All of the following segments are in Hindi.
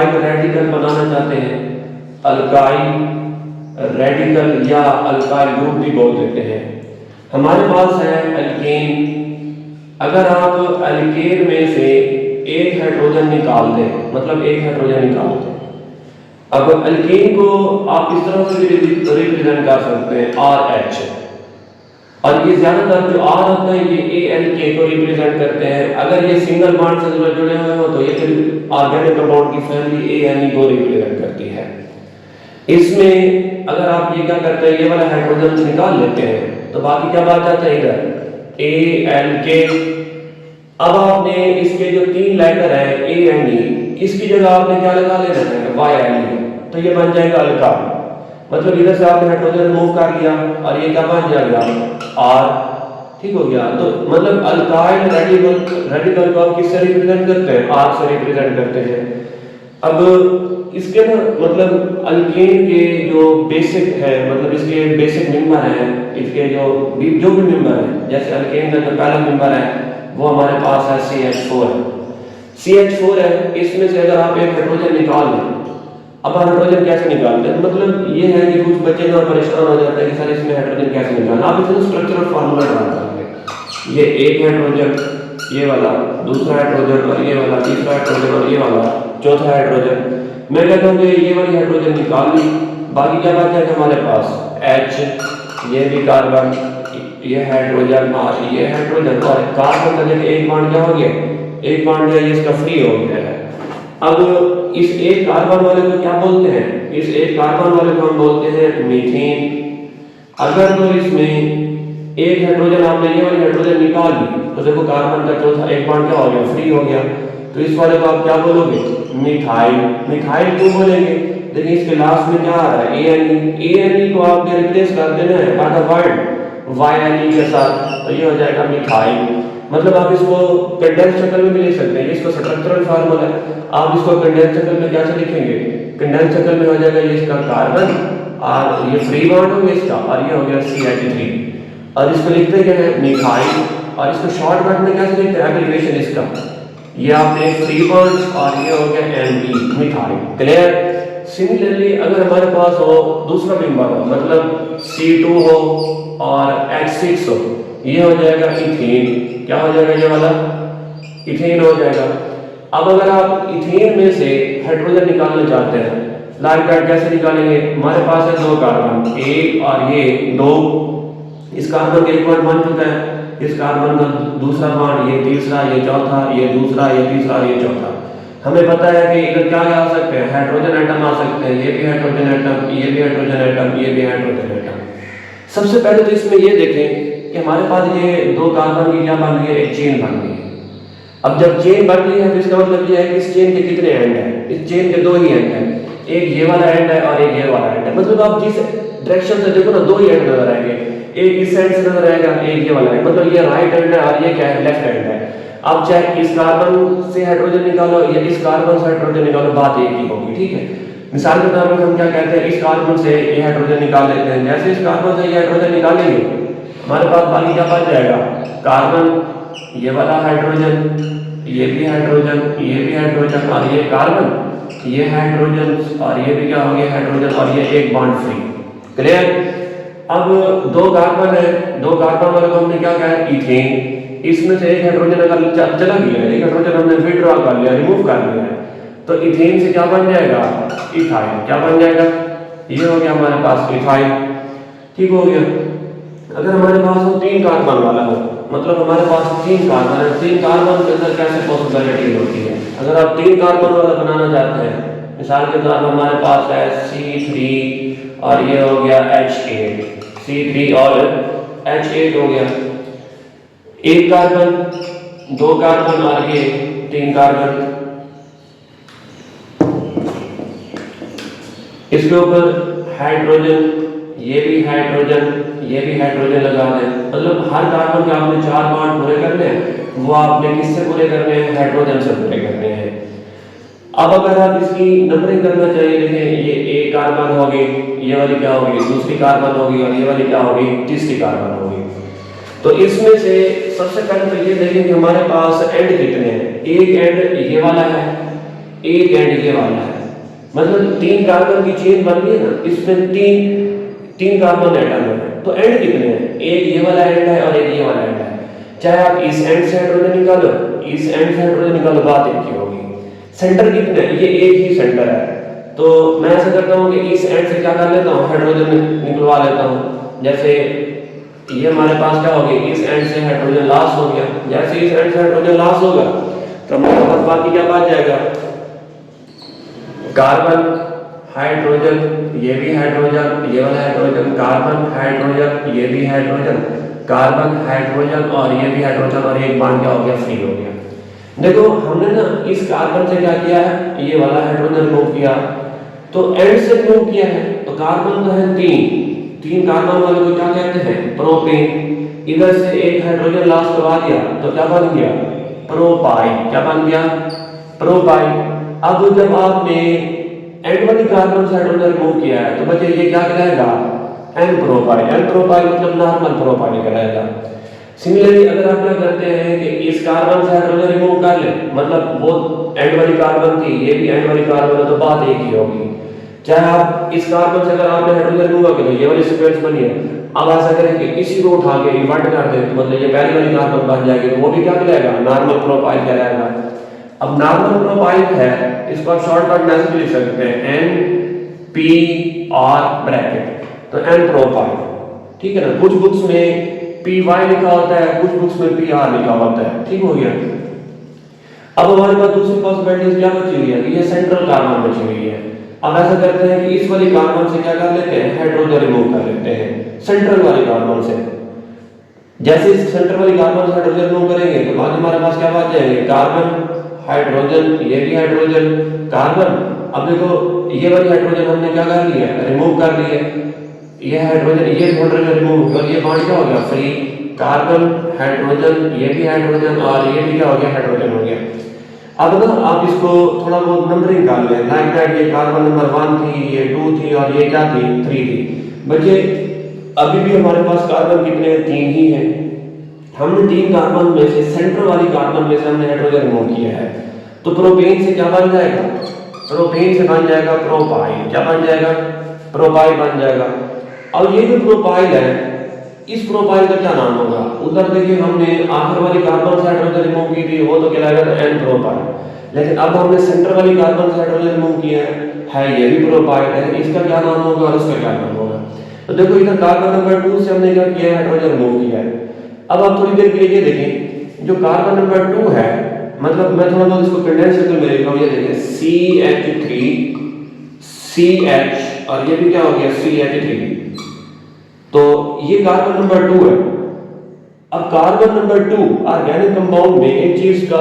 अल्काइल रेडिकल बनाना चाहते हैं, अल्काइल रेडिकल या अल्काइल ग्रुप भी बोल देते हैं। हमारे पास है अल्केन। अगर आप अल्केन में से एक हाइड्रोजन निकाल दें, मतलब एक हाइड्रोजन निकाल दें, अब अल्केन को आप इस तरह से भी रिप्रेजेंट कर सकते हैं RH, और ये ज्यादातर जो R होता है ये ALK को रिप्रेजेंट करते हैं। अगर ये सिंगल बॉन्ड से जुड़े हुए हो तो ये फिर ऑर्गेनिक कंपाउंड की फैमिली ANE को रिप्रेजेंट करती है। इसमें अगर आप ये क्या करते हैं, ये वाला हाइड्रोजन निकाल लेते हैं तो बाकी क्या बात आता है इधर ALK। अब आपने इसके जो 3 लेटर है ANE, इसकी जगह आपने क्या लगा लेना है YNE, तो ये बन जाएगा अल्काइल। मतलब इधर से आपने हाइड्रोजन रिमूव कर लिया और ये क्या बन जाएगा R, ठीक हो गया। तो मतलब अल्काइल रेडिकल को आप किससे रिप्रेजेंट करते हैं, R से रिप्रेजेंट करते हैं। अब इसके ना मतलब अल्केन के जो बेसिक है, मतलब इसके बेसिक मेंबर हैं, इसके जो भी मेंबर है, जैसे अल्केन का जो पहला मेंबर है वो हमारे पास है CH4 है। CH4 है, इसमें से अगर आप एक हाइड्रोजन निकाल लें, अब हाइड्रोजन कैसे निकालते हैं, मतलब ये है कि कुछ बच्चे ना परेशान हो जाते हैं कि सर इसमें हाइड्रोजन कैसे निकालना। आप इसमें स्ट्रक्चरल फार्मूला ड्रा करेंगे, ये एक हाइड्रोजन, ये वाला दूसरा हाइड्रोजन, और ये वाला तीसरा हाइड्रोजन, और ये वाला चौथा हाइड्रोजन। मैं कहता हूँ कि ये वाली हाइड्रोजन निकाल ली, बाकी क्या बचा है हमारे पास H, ये भी कार्बन, ये हाइड्रोजन और ये हाइड्रोजन, और कार्बन का जब एक बॉन्ड क्या हो गया, एक बॉन्ड है इसका फ्री हो गया है। अब इस एक कार्बन वाले को क्या बोलते हैं, इस एक कार्बन वाले को हम बोलते हैं मीथेन। अगर तो इसमें एक हाइड्रोजन आपने ये वाली हाइड्रोजन निकाल ली तो देखो कार्बन का चौथा एक बॉन्ड क्या हो गया, फ्री हो गया। तो इस वाले को आप क्या बोलोगे, मिथाइल। मिथाइल क्यों बोलेंगे, देखिए इसके लास्ट में क्या आ रहा है ANE को आपने रिप्लेस कर देना है बाय द वर्ड YNE के साथ, तो ये हो जाएगा मिथाइल। मतलब आप इसको कंडेंस शक्ल में भी लिख सकते हैं, इसको स्ट्रक्चरल फार्मूला है। आप इसको कंडेंस शक्ल में कैसे लिखेंगे, कंडेंस शक्ल में हो जाएगा ये इसका कार्बन और ये फ्री बॉन्ड हो गया इसका, और ये हो गया CH3, और इसको लिखते क्या है मिथाइल, और इसको शॉर्टकट में कैसे लिखते हैं एब्रिविएशन इसका, ये आपने फ्री बॉन्ड और ये हो गया ME मिथाइल। क्लियर। सिमिलरली अगर हमारे पास हो दूसरा मेंबर हो, मतलब C2 हो और H6 हो, ये हो जाएगा इथेन। क्या हो जाएगा, ये वाला इथेन हो जाएगा। अब अगर आप इथेन में से हाइड्रोजन निकालना चाहते हैं, लाइक दैट कैसे निकालेंगे, हमारे पास है 2 कार्बन, एक और ये 2, इस कार्बन का एक बॉन्ड बन चुका है, इस कार्बन का दूसरा बॉन्ड, ये तीसरा, ये चौथा, ये दूसरा, ये तीसरा, ये चौथा। हमें पता है कि इधर क्या आ सकते हैं, हाइड्रोजन एटम आ सकते हैं, ये भी हाइड्रोजन एटम, ये भी हाइड्रोजन एटम, ये भी हाइड्रोजन एटम। सबसे पहले तो इसमें ये देखें कि हमारे पास ये 2 कार्बन की क्या बन गई है, एक चेन बन गई है। अब जब चेन बन गई है तो इसका मतलब ये है कि इस चेन के कितने एंड हैं, इस चेन के 2 ही एंड हैं, एक ये वाला एंड है और एक ये वाला एंड है। मतलब आप जिस डायरेक्शन से देखो ना 2 ही एंड नजर आएंगे, एक इस साइड से नजर आएगा, एक ये वाला है, मतलब ये राइट एंड है और ये क्या है, लेफ्ट एंड है। अब चाहे इस कार्बन से हाइड्रोजन निकालो या इस कार्बन से हाइड्रोजन निकालो, बात एक ही होगी, ठीक है। मिसाल के तौर पर हम क्या कहते हैं, इस कार्बन से ये हाइड्रोजन निकाल लेते हैं, जैसे इस कार्बन से ये हाइड्रोजन निकालेंगे हमारे पास बाकी क्या बच जाएगा, कार्बन, ये वाला हाइड्रोजन, ये भी हाइड्रोजन, ये भी हाइड्रोजन, और ये कार्बन, ये हाइड्रोजन, और ये भी क्या हो गया हाइड्रोजन, और ये एक बॉन्ड फ्री। क्लियर। अब 2 कार्बन है, 2 कार्बन वाले को हमने क्या कहा है, इथेन। इसमें से एक हाइड्रोजन अगर चला गया, एक हाइड्रोजन हमने विथड्रॉ कर लिया, रिमूव कर लिया है, तो इथेन से क्या बन जाएगा, इथाइल। क्या बन जाएगा, ये हो गया हमारे पास इथाइल, ठीक हो गया। अगर हमारे पास 3 कार्बन वाला हो, मतलब हमारे पास 3 कार्बन है, 3 कार्बन के अंदर कैसे पॉसिबिलिटी होती है, अगर आप 3 कार्बन वाला बनाना चाहते हैं, मिसाल के तौर पर हमारे पास है C3 और ये हो गया H8, C3 और H8 हो गया, 1 कार्बन, 2 कार्बन और ये 3 कार्बन, इसके ऊपर हाइड्रोजन, ये भी हाइड्रोजन, ये भी हाइड्रोजन लगा दें। मतलब हर कार्बन के आपने 4 बॉन्ड पूरे करने हैं, वो आपने किससे पूरे करने हैं, हाइड्रोजन से पूरे करने हैं। अब अगर आप इसकी नंबरिंग करना चाहिए, देखें ये एक कार्बन होगी, ये वाली क्या होगी, दूसरी कार्बन होगी, और ये वाली क्या होगी, तीसरी कार्बन होगी। तो इसमें से सबसे पहले तो ये देखें कि हमारे पास एंड कितने हैं, एक एंड ये वाला है, एक एंड ये वाला है, मतलब 3 कार्बन की चेन बन गई है ना, इसमें तीन कार्बन एटम है, तो एंड कितने हैं? एक ये वाला एंड है और एक ये वाला एंड है। चाहे आप इस एंड से हाइड्रोजन निकालो, इस एंड से हाइड्रोजन निकालो, बात एक ही होगी। सेंटर कितने हैं? ये एक ही सेंटर है। तो मैं ऐसा करता हूँ कि इस एंड से क्या कर लेता हूँ, हाइड्रोजन निकलवा लेता हूँ। जैसे ये हमारे पास क्या हो गया, इस एंड से हाइड्रोजन लॉस हो गया। जैसे इस एंड से हाइड्रोजन लॉस होगा तो हमारे पास बाकी क्या बच जाएगा, कार्बन हाइड्रोजन, ये भी हाइड्रोजन, ये वाला हाइड्रोजन, कार्बन हाइड्रोजन, ये भी हाइड्रोजन, कार्बन हाइड्रोजन और ये भी हाइड्रोजन, और एक बॉन्ड क्या हो गया, फ्री हो गया। देखो हमने ना इस कार्बन से क्या किया है, ये वाला हाइड्रोजन रिमूव किया, तो एंड से रिमूव किया है। तो कार्बन तो है तीन कार्बन वाले को क्या कहते हैं, प्रोपेन। इधर से एक हाइड्रोजन लॉस करवा दिया तो क्या बन गया, प्रोपाइन। क्या बन गया, प्रोपाइन। अब जब आपने एंड वाली कार्बन से हाइड्रोजन रिमूव किया है तो बचे ये क्या कहलाएगा, एन प्रोपाइन। एन प्रोपाइन मतलब नॉर्मल प्रोपाइन कहलाएगा। सिमिलरली अगर आप क्या करते हैं कि इस कार्बन से हाइड्रोजन रिमूव कर ले, मतलब वो एंड वाली कार्बन थी, ये भी एंड वाली कार्बन है, तो बात एक ही होगी। चाहे आप इस कार्बन से अगर आपने हाइड्रोजन रिमूव किया तो ये वाली सीक्वेंस बनी है। अब ऐसा करें कि इसी को उठा के इन्वर्ट कर दें तो मतलब ये पहली वाली कार्बन बन जाएगी, तो वो भी क्या कहलाएगा, नॉर्मल प्रोपाइल कहलाएगा। अब नॉर्मल प्रोपाइल है, इसको आप शॉर्टकट में ऐसे लिख सकते हैं, एन पी आर ब्रैकेट, तो एन प्रोपाइल, ठीक है ना। कुछ बुक्स में पी वाई लिखा होता है, कुछ बुक्स में पी आर लिखा होता है, ठीक हो गया। अब हमारे पास दूसरी पॉसिबिलिटी क्या बची हुई है कि ये सेंट्रल कार्बन बची हुई है। अब ऐसा करते हैं कि इस वाली कार्बन से क्या कर लेते हैं, हाइड्रोजन रिमूव कर लेते हैं सेंट्रल वाली कार्बन से। जैसे इस सेंट्रल वाली कार्बन से हाइड्रोजन रिमूव करेंगे तो बाद हमारे पास क्या बच जाएंगे, कार्बन हाइड्रोजन, ये भी हाइड्रोजन, कार्बन। अब देखो ये वाली हाइड्रोजन हमने क्या कर लिया, रिमूव कर ली है। ये हाइड्रोजन, ये हाइड्रोजन रिमूव और ये बॉन्ड क्या हो गया, फ्री। कार्बन हाइड्रोजन, ये भी हाइड्रोजन और ये भी क्या हो गया, हाइड्रोजन हो गया। अब ना आप इसको थोड़ा बहुत नंबरिंग कर लें, लाइक दैट ये कार्बन नंबर 1 थी, ये 2 थी और ये क्या थी, 3 थी। बच्चे अभी भी हमारे पास कार्बन कितने, 3 ही हैं। हमने 3 कार्बन में से सेंट्रल वाली कार्बन में से हमने हाइड्रोजन रिमूव किया है, तो प्रोपेन से क्या बन जाएगा, प्रोपेन से बन जाएगा प्रोपाइल। क्या बन जाएगा, प्रोपाइल बन जाएगा। और ये जो प्रोपाइल है, इस प्रोपाइल का क्या नाम होगा, उधर देखिए हमने आखिर वाली कार्बन से हाइड्रोजन रिमूव की थी, वो तो कहलाएगा था एन प्रोपाइल। लेकिन अब हमने सेंटर वाली कार्बन से हाइड्रोजन रिमूव किया है, ये भी प्रोपाइल है, इसका क्या नाम होगा और इसका क्या नाम होगा। तो देखो इधर कार्बन नंबर 2 से हमने क्या किया है, हाइड्रोजन रिमूव किया है। अब आप थोड़ी देर के लिए ये देखें, जो कार्बन नंबर 2 है, मतलब मैं थोड़ा बहुत इसको कंडेंस करके मेरे को ये देखें, CH3 CH और ये भी क्या हो गया, CH3। तो ये कार्बन नंबर 2 है। अब कार्बन नंबर 2 ऑर्गेनिक कंपाउंड में एक चीज का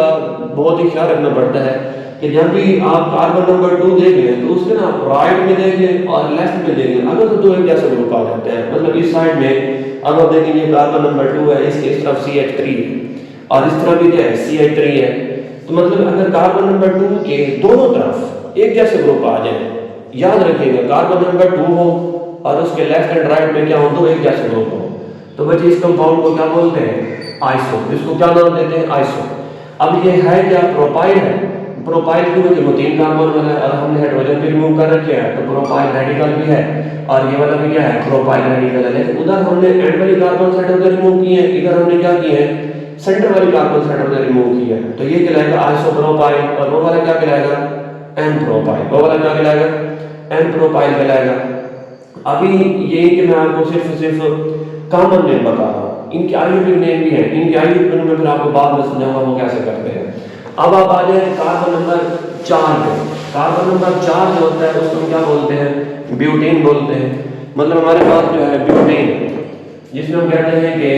बहुत ही ख्याल रखना पड़ता है कि जब भी आप कार्बन नंबर 2 देख लें तो उसके ना राइट में देख लें और लेफ्ट में देख लें, अगर तो दो एक जैसे ग्रुप आ जाते हैं। मतलब इस साइड में अब आप देखेंगे कार्बन नंबर 2 है, इसके इस तरफ CH3 है और इस तरफ भी क्या है, CH3 है। तो मतलब अगर कार्बन नंबर 2 के दोनों तरफ एक जैसे ग्रुप आ जाए, याद रखिएगा कार्बन नंबर 2 हो और उसके लेफ्ट एंड राइट में क्या हो, दो एक जैसे ग्रुप हो, तो बच्चे इस कंपाउंड को क्या बोलते हैं, आइसो। इसको क्या नाम देते हैं, आइसो। अब ये है क्या, प्रोपाइल है। प्रोपाइल की वजह से 3 कार्बन वाला है और हमने हाइड्रोजन भी रिमूव कर रखे हैं, तो प्रोपाइल रेडिकल भी है और ये वाला भी क्या है, प्रोपाइल रेडिकल है। लेकिन उधर हमने एंड वाली कार्बन से हाइड्रोजन रिमूव किए हैं, इधर हमने क्या किए हैं, सेंटर वाली कार्बन से हाइड्रोजन रिमूव किया है। तो ये कहलाएगा आइसोप्रोपाइल और वो वाला क्या कहलाएगा, एन प्रोपाइल। वो वाला क्या कहलाएगा, एन प्रोपाइल कहलाएगा। अभी ये कि मैं आपको सिर्फ कॉमन नेम बता रहा हूँ, इनके आयुर्वेदिक नेम भी है, इनके आयुर्वेदिक में फिर आपको बाद में समझाऊंगा वो कैसे करते हैं। अब आप आ जाए कार्बन नंबर 4 पे। कार्बन नंबर 4 जो होता है उसको क्या बोलते हैं, ब्यूटेन बोलते हैं। मतलब हमारे पास जो है ब्यूटेन, जिसमें हम कहते हैं कि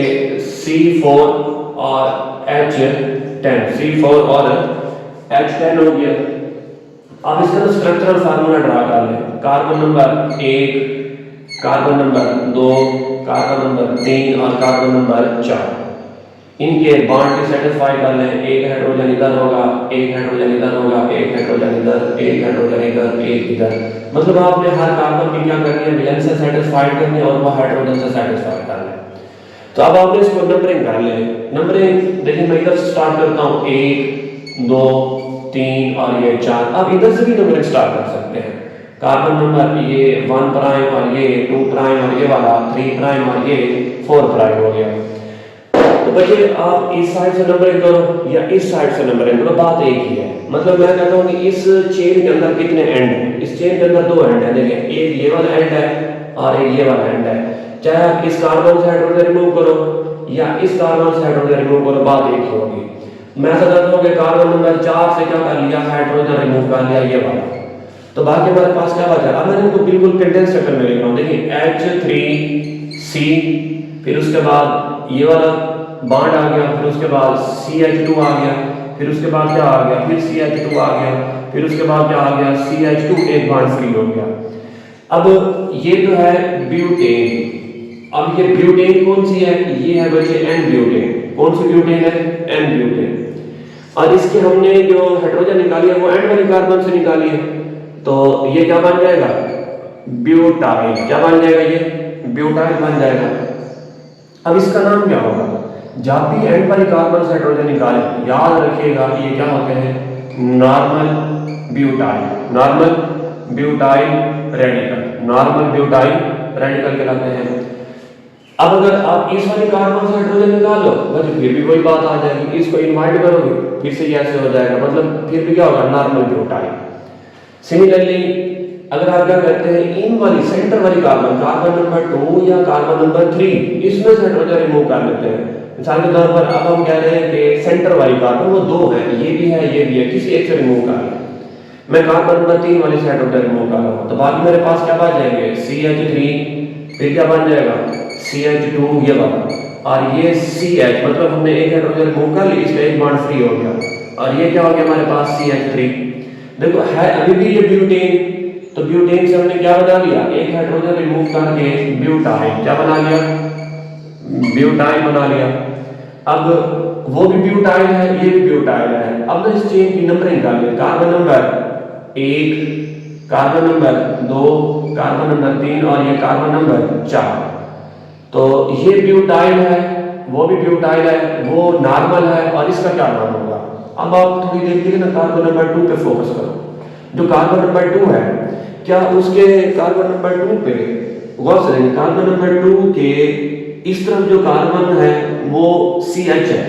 C4 और H10, C4 और H10 हो गया। अब इसका तो स्ट्रक्चरल फार्मूला ड्रा कर लें, carbon number 1, carbon number 2, carbon number 3 और कार्बन नंबर 4, इनके बॉन्ड को सेटिस्फाई कर लें। एक हाइड्रोजन इधर होगा, एक हाइड्रोजन इधर होगा, एक हाइड्रोजन इधर, एक हाइड्रोजन इधर, एक इधर। मतलब आपने हर कार्बन की क्या करनी है, वैलेंस से सेटिस्फाइड करनी है और वह हाइड्रोजन से सेटिस्फाइड कर लें। तो अब आपने इसको नंबरिंग कर लें। नंबरिंग देखिए मैं इधर से स्टार्ट करता हूँ, 1 2 3 और ये 4। आप इधर से भी नंबरिंग स्टार्ट कर सकते हैं। कार्बन नंबर ये 1 प्राइम और ये 2 प्राइम और ये वाला 3 प्राइम और ये 4 प्राइम हो गया। तो बच्चे आप इस साइड से नंबरिंग करो या इस साइड से नंबरिंग करो, बात एक ही है। मतलब मैं कहता हूँ कि इस चेन के अंदर कितने एंड हैं? इस चेन के अंदर 2 एंड है। देखिए एक ये वाला एंड है और एक ये वाला एंड है। चाहे आप इस कार्बन से हाइड्रोजन रिमूव करो या इस कार्बन से हाइड्रोजन रिमूव करो, बात एक ही होगी। मैं ऐसा कहता हूँ कि कार्बन नंबर 4 से क्या कर लिया, हाइड्रोजन रिमूव कर लिया ये वाला, तो बाकी हमारे पास क्या बचा। अब मैंने इनको बिल्कुल कंडेंस शक्ल में लिख रहा हूँ। देखिए H3C, फिर उसके बाद ये वाला बॉन्ड आ गया, फिर उसके बाद CH2 आ गया, फिर उसके बाद क्या आ गया, फिर CH2 आ गया, फिर उसके बाद क्या आ गया, CH2, एक बॉन्ड फ्री हो गया। अब ये तो है ब्यूटेन। अब ये ब्यूटेन कौन सी है? ये है बच्चे एन ब्यूटेन। कौन सी ब्यूटेन है? N butane. और इसकी हमने जो हाइड्रोजन निकाली है वो एन वाले कार्बन से निकाली है, तो ये क्या बन जाएगा? ब्यूटाइल। क्या बन जाएगा? ये ब्यूटाइल बन जाएगा। अब इसका नाम क्या होगा? जब भी एन वाले कार्बन से हाइड्रोजन निकाले, याद रखिएगा ये क्या होते हैं? Normal butyl. Normal butyl radical. Normal butyl radical कहलाते हैं। अब अगर आप इस वाले कार्बन से हाइड्रोजन निकाल लो, बस फिर भी वही बात आ जाएगी। इसको इनवाइट करोगे फिर से ऐसे हो जाएगा, मतलब फिर भी क्या होगा? Normal butyl. सिमिलरली अगर आप क्या करते हैं, इन वाली सेंटर वाली कार्बन, कार्बन नंबर 2 या कार्बन नंबर 3, इसमें से हाइड्रोजन रिमूव कर लेते हैं। मिसाल के तौर पर अब हम कह रहे हैं कि सेंटर वाली कार्बन वो 2 है, ये भी है ये भी है, किसी एक से रिमूव कर लें। मैं कार्बन नंबर 3 वाले से हाइड्रोजन रिमूव कर रहा हूँ, तो बाकी मेरे पास क्या बच जाएंगे? CH3, फिर क्या बन जाएगा? CH2 ये वाला, और ये CH, मतलब हमने एक हाइड्रोजन रिमूव कर ली, इसका एक बॉन्ड फ्री हो गया, और ये क्या हो गया हमारे पास? CH3। देखो है अभी भी ये ब्यूटेन, तो ब्यूटेन से हमने क्या बना लिया? एक हाइड्रोजन रिमूव करके ब्यूटाइल। क्या बना लिया? ब्यूटाइल बना लिया। अब वो भी ब्यूटाइल है, ये भी ब्यूटाइल है। अब ना इस चेन की नंबरिंग कर ले, carbon number 1, carbon number 2, carbon number 3 और ये कार्बन नंबर 4। तो ये ब्यूटाइल है, वो भी ब्यूटाइल है, वो नॉर्मल है, और इसका क्या नाम होगा? अब आप थोड़ी देर के लिए ना कार्बन नंबर 2 पे फोकस करो। जो कार्बन नंबर 2 है, क्या उसके कार्बन नंबर 2 पे गौर से देखें, कार्बन नंबर 2 के इस तरफ जो कार्बन है वो CH है,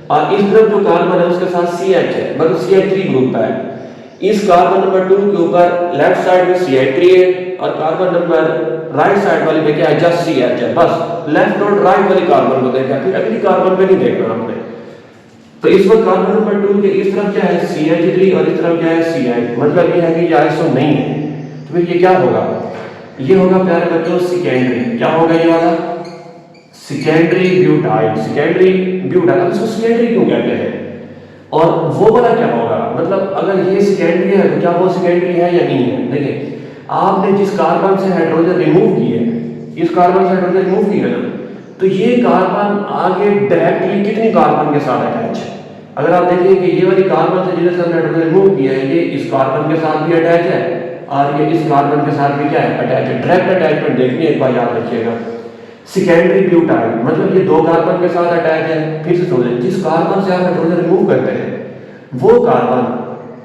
और इस तरफ जो कार्बन है उसके साथ CH है, मतलब CH3 ग्रुप है। इस कार्बन नंबर 2 के ऊपर लेफ्ट साइड में CH3 है, और कार्बन नंबर राइट साइड वाले पे क्या है? जस्ट CH है। बस लेफ्ट और राइट वाले कार्बन को देखा, फिर अगली कार्बन पे नहीं देखना आपने। तो इस वक्त कार्बन नंबर 2 के इस तरफ क्या है? CH3, और इस तरफ क्या है? CH। मतलब ये है कि ये आइसो नहीं है, तो फिर ये क्या होगा? ये होगा प्यारे बच्चों सेकेंडरी। क्या होगा ये वाला? Secondary butyl. Secondary butyl. अब इसको सेकेंडरी क्यों कहते हैं? और वो वाला क्या होगा? मतलब अगर ये सेकेंडरी है तो क्या वो सेकेंडरी है या नहीं है? देखिए आपने जिस कार्बन से हाइड्रोजन रिमूव की है, इस कार्बन से हाइड्रोजन रिमूव की है ना, तो ये कार्बन आगे डायरेक्टली कितनी कार्बन के साथ अटैच है? अगर आप देखिए कि ये वाली कार्बन से जिसने हाइड्रोजन रिमूव किया है, ये इस कार्बन के साथ भी अटैच है, और ये इस कार्बन के साथ भी क्या है? अटैच है। डायरेक्ट अटैचमेंट देखनी है, एक बार याद रखिएगा। सेकेंडरी ब्यूटाइल मतलब ये 2 कार्बन के साथ अटैच है। फिर से सोचें, जिस कार्बन से आप हाइड्रोजन रिमूव करते हैं वो कार्बन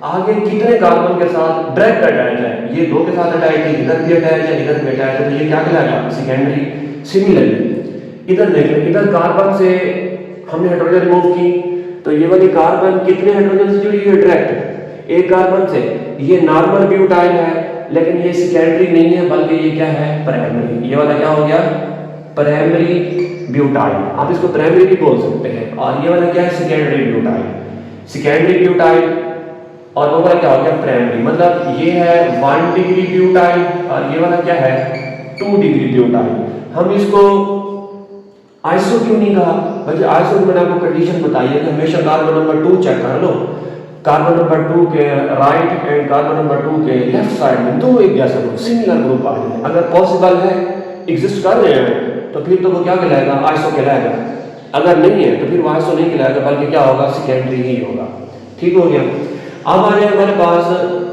आगे कितने कार्बन के साथ डायरेक्ट अटैच है? ये 2 के साथ अटैच है, इधर भी अटैच है, इधर भी अटैच है, तो ये क्या कहलाएगा? सेकेंडरी। सिमिलरली इधर देख लें, इधर कार्बन से हमने हाइड्रोजन रिमूव की, तो ये वाली कार्बन कितने हाइड्रोजन से जुड़ी हुई है? डायरेक्ट एक कार्बन से। ये नॉर्मल ब्यूटाइल है, लेकिन ये सेकेंडरी नहीं है, बल्कि ये क्या है? प्राइमरी। ये वाला क्या हो गया? Primary butyl. आप इसको प्राइमरी भी बोल सकते हैं। और ये वाला क्या है? Secondary butyl. सेकेंडरी ब्यूटाइल और वो वाला क्या हो गया? प्राइमरी। मतलब ये है 1 डिग्री ब्यूटाइल, और ये वाला क्या है? 2 डिग्री ब्यूटाइल। हम इसको आइसो क्यों नहीं कहा? बच्चे आइसो मैंने आपको कंडीशन बताई है कि हमेशा कार्बन नंबर 2 चेक कर लो। कार्बन नंबर 2 के राइट एंड कार्बन नंबर 2 के लेफ्ट साइड में 2 एक जैसे ग्रुप, सिमिलर ग्रुप आ जाए। अगर पॉसिबल है, एग्जिस्ट कर रहे हैं, तो फिर तो वो क्या कहलाएगा? आइसो कहलाएगा। अगर नहीं है तो फिर वो आइसो नहीं कहलाएगा, बल्कि क्या होगा? सेकेंडरी ही होगा। ठीक हो गया। अब आ जाए हमारे पास,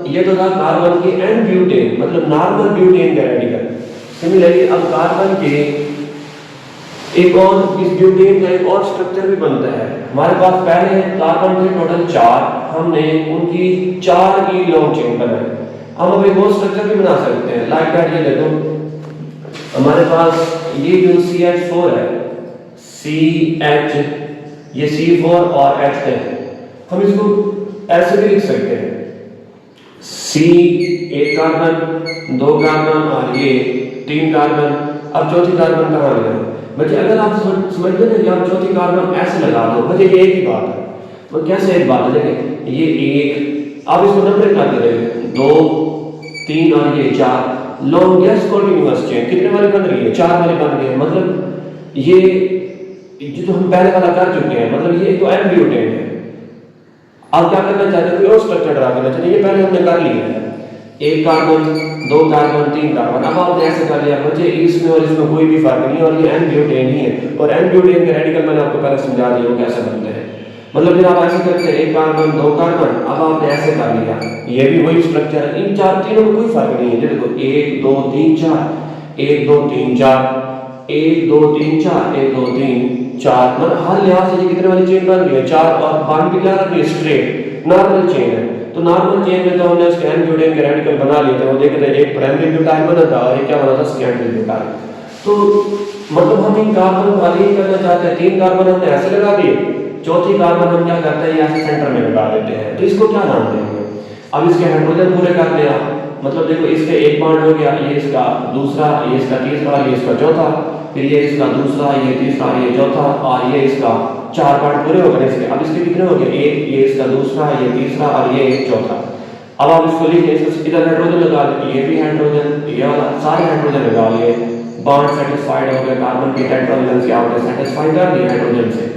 ये तो था कार्बन के एन ब्यूटेन, मतलब नॉर्मल ब्यूटेन का रेडिकल। सिमिलरली अब कार्बन के एक और, इस ब्यूटेन का एक और स्ट्रक्चर भी बनता है। हमारे पास पहले कार्बन थे टोटल 4, हमने उनकी 4 की लॉन्ग चेन बनाई। हम अब एक और स्ट्रक्चर भी बना सकते हैं लाइक दैट। ये देखो हमारे पास ये जो CH4 है, CH, ये C4 और H है, हम इसको ऐसे भी लिख सकते हैं, C एक कार्बन, 2 कार्बन और ये 3 कार्बन। अब चौथी कार्बन कहाँ है बच्चे? अगर आप समझ गए ना कि आप चौथी कार्बन ऐसे लगा दो, बच्चे ये एक ही बात है। तो कैसे एक बात है? देखिए ये एक, आप इसको नंबरिंग करते रहिए, 2 3 और ये 4। लॉन्ग गैस कंटीन्यूअस चेन कितने वाली बन रही है? 4 वाली बन रही है। मतलब ये जो हम पहले वाला कर चुके हैं, मतलब ये तो एन ब्यूटेन है। आप क्या करना चाहते हैं? कोई और स्ट्रक्चर ड्रा करना चाहते हैं, ये पहले हमने कर लिया है, 1 कार्बन, 2 कार्बन, 3 कार्बन। अब आपने ऐसे कर लिया बच्चे, इसमें और इसमें कोई भी फर्क नहीं, और ये एन ब्यूटेन ही है। और एन ब्यूटेन के रेडिकल मैंने आपको पहले समझा दिया वो कैसे बनते हैं। मतलब जब आप ऐसे करते हैं 1 कार्बन, 2 कार्बन, अब आपने ऐसे कर लिया, ये भी वही स्ट्रक्चर है। इन चार तीनों में कोई फर्क नहीं है। देखो 1 2 3 4, 1 2 3 4, 1 2 3 4, 1 2 3 4, मतलब हर लिहाज से ये कितने वाली चेन बन रही है? 4। और बाकी भी क्या रही है? स्ट्रेट नॉर्मल चेन है। तो नॉर्मल चेन में तो हमने उसके एन ब्यूटेन के रेडिकल बना लिए थे, वो देखे थे, एक प्राइमरी ब्यूटाइल बना था और एक क्या बना था? Secondary butyl. तो मतलब हम इन कार्बन वाली करना चाहते हैं, 3 कार्बन हमने ऐसे लगा दिए, चौथी कार्बन हम क्या करते हैं? ऐसे सेंटर में लगा देते हैं। तो इसको क्या नाम देंगे? अब इसके हाइड्रोजन पूरे कर लिया, मतलब देखो इसके एक बॉन्ड हो गया, ये इसका दूसरा, ये इसका तीसरा, ये इसका चौथा, फिर ये इसका दूसरा, ये तीसरा, ये चौथा, और ये इसका 4 पार्ट पूरे हो गए इसके। अब इसके कितने हो गए? 1, ये इसका दूसरा, ये तीसरा और ये चौथा। अब आप इसको लिख लें, इधर हाइड्रोजन लगा दें, ये भी हाइड्रोजन, ये वाला सारे हाइड्रोजन लगा लिए, बॉन्ड सेटिस्फाइड हो गया, कार्बन की टेट्रा वैलेंसी आपने सेटिस्फाई कर दी हाइड्रोजन से।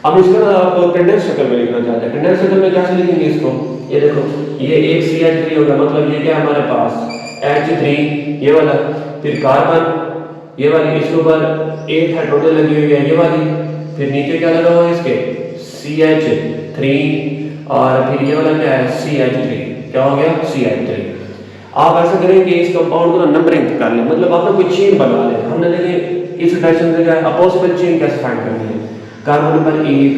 अब इसका आप कंडेंस शक्ल में लिखना चाहते हैं, कंडेंस शक्ल में कैसे लिखेंगे इसको? ये देखो ये एक CH3 होगा, मतलब ये क्या हमारे पास? H3 ये वाला, फिर कार्बन ये वाली, इसके ऊपर एक हाइड्रोजन लगी हुई है ये वाली, फिर नीचे क्या लगा हुआ है इसके? CH3, और फिर ये वाला क्या है? CH3। क्या हो गया? CH3। आप ऐसा करें कि इस कंपाउंड को नंबरिंग कर लें, मतलब आपने कोई चेन बना लें। हमने देखिए इस डायरेक्शन से क्या है, अपोजिट चेन कैसे फाइंड करनी है? कार्बन नंबर 1